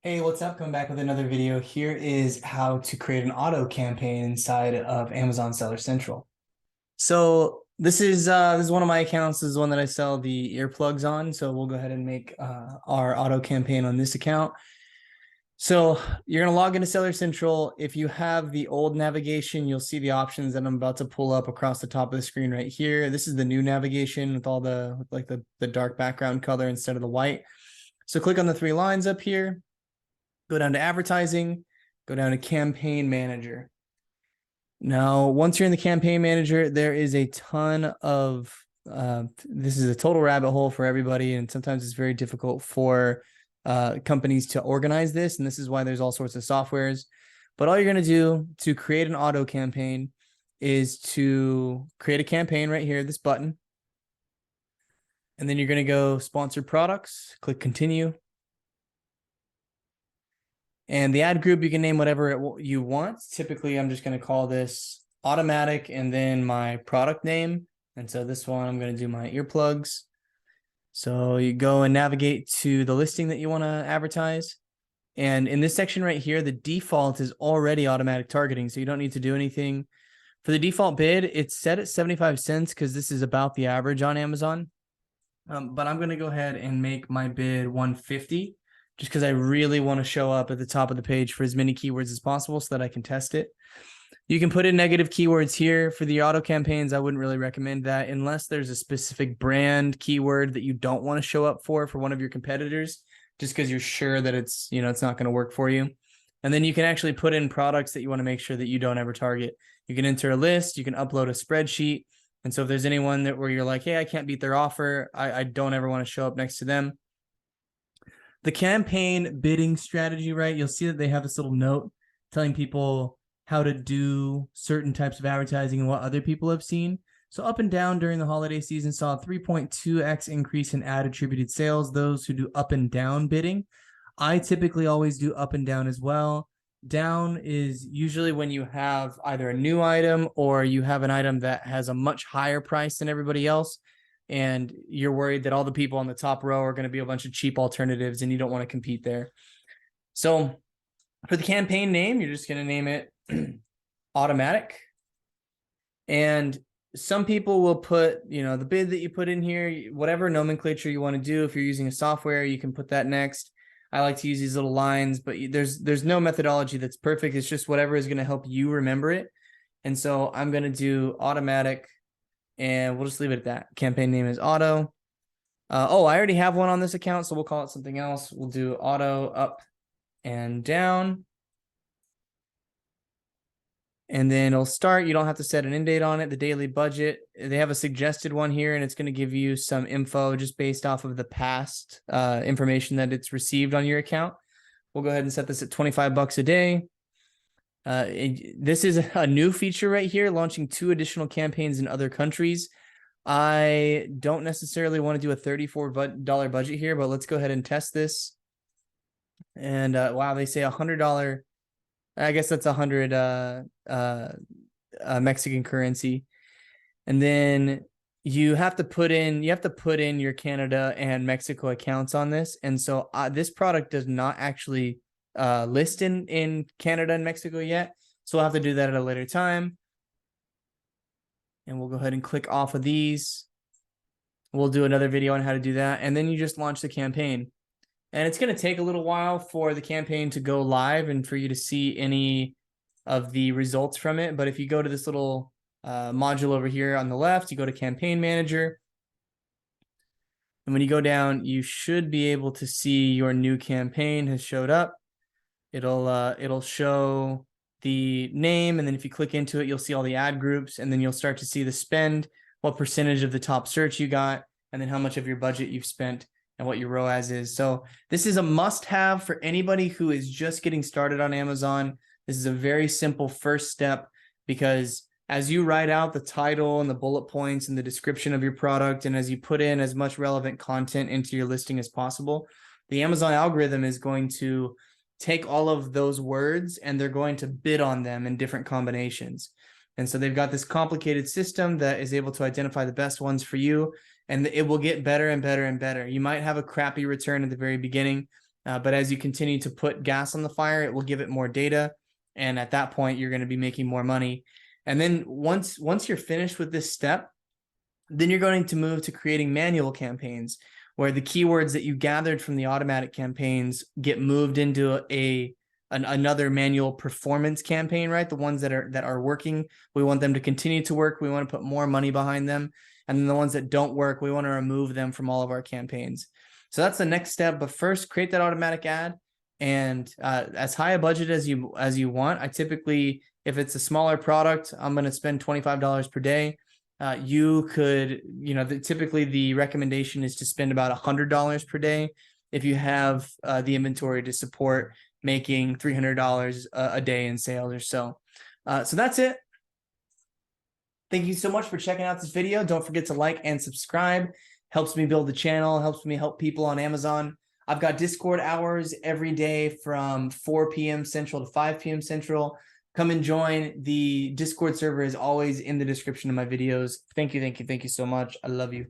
Hey, what's up? Coming back with another video. Here is how to create an auto campaign inside of Amazon Seller Central. So this is one of my accounts. This is one that I sell the earplugs on. So we'll go ahead and make our auto campaign on this account. So you're gonna log into Seller Central. If you have the old navigation, you'll see the options that I'm about to pull up across the top of the screen right here. This is the new navigation with all the dark background color instead of the white. So click on the three lines up here. Go down to advertising, go down to campaign manager. Now, once you're in the campaign manager, there is a ton of, this is a total rabbit hole for everybody. And sometimes it's very difficult for companies to organize this. And this is why there's all sorts of softwares. But all you're going to do to create an auto campaign is to create a campaign right here, this button. And then you're going to go sponsored products, click continue. And the ad group, you can name whatever you want. Typically, I'm just going to call this automatic and then my product name. And so this one, I'm going to do my earplugs. So you go and navigate to the listing that you want to advertise. And in this section right here, the default is already automatic targeting. So you don't need to do anything. For the default bid, it's set at 75 cents because this is about the average on Amazon. But I'm going to go ahead and make my bid 150. Just because I really want to show up at the top of the page for as many keywords as possible so that I can test it. You can put in negative keywords here. For the auto campaigns, I wouldn't really recommend that unless there's a specific brand keyword that you don't want to show up for one of your competitors, just because you're sure that it's not going to work for you. And then you can actually put in products that you want to make sure that you don't ever target. You can enter a list, you can upload a spreadsheet. And so if there's anyone where you're like, hey, I can't beat their offer, I don't ever want to show up next to them. The campaign bidding strategy, right? You'll see that they have this little note telling people how to do certain types of advertising and what other people have seen. So up and down during the holiday season saw a 3.2x increase in ad attributed sales, those who do up and down bidding. I typically always do up and down as well. Down is usually when you have either a new item or you have an item that has a much higher price than everybody else. And you're worried that all the people on the top row are going to be a bunch of cheap alternatives and you don't want to compete there. So for the campaign name, you're just going to name it automatic. And some people will put, the bid that you put in here, whatever nomenclature you want to do. If you're using a software, you can put that next. I like to use these little lines, but there's no methodology that's perfect. It's just whatever is going to help you remember it. And so I'm going to do automatic. And we'll just leave it at that. Campaign name is auto. I already have one on this account, so we'll call it something else. We'll do auto up and down. And then it'll start. You don't have to set an end date on it. The daily budget, they have a suggested one here, and it's going to give you some info just based off of the past information that it's received on your account. We'll go ahead and set this at 25 bucks a day. This is a new feature right here, launching 2 additional campaigns in other countries. I don't necessarily want to do a $34 budget here, but let's go ahead and test this. And wow, they say $100. I guess that's 100 Mexican currency. And then you have to put in your Canada and Mexico accounts on this. And so this product does not actually list in Canada and Mexico yet. So we'll have to do that at a later time. And we'll go ahead and click off of these. We'll do another video on how to do that. And then you just launch the campaign. And it's going to take a little while for the campaign to go live and for you to see any of the results from it. But if you go to this little module over here on the left, you go to campaign manager. And when you go down, you should be able to see your new campaign has showed up. It'll show the name, and then if you click into it, you'll see all the ad groups, and then you'll start to see the spend, what percentage of the top search you got, and then how much of your budget you've spent and what your ROAS is. So this is a must-have for anybody who is just getting started on Amazon. This is a very simple first step because as you write out the title and the bullet points and the description of your product, and as you put in as much relevant content into your listing as possible, the Amazon algorithm is going to take all of those words and they're going to bid on them in different combinations. And so they've got this complicated system that is able to identify the best ones for you, and it will get better and better and better. You might have a crappy return at the very beginning, But as you continue to put gas on the fire, it will give it more data. And at that point, you're going to be making more money. And then once you're finished with this step, then you're going to move to creating manual campaigns where the keywords that you gathered from the automatic campaigns get moved into another manual performance campaign, right? The ones that are working, we want them to continue to work. We want to put more money behind them. And then the ones that don't work, we want to remove them from all of our campaigns. So that's the next step. But first, create that automatic ad, and as high a budget as you want. I typically, if it's a smaller product, I'm going to spend $25 per day. You could, typically the recommendation is to spend about $100 per day if you have the inventory to support making $300 a day in sales or so. So that's it. Thank you so much for checking out this video. Don't forget to like and subscribe. Helps me build the channel, helps me help people on Amazon. I've got Discord hours every day from 4 p.m. Central to 5 p.m. Central. Come and join. The Discord server is always in the description of my videos. Thank you so much. I love you.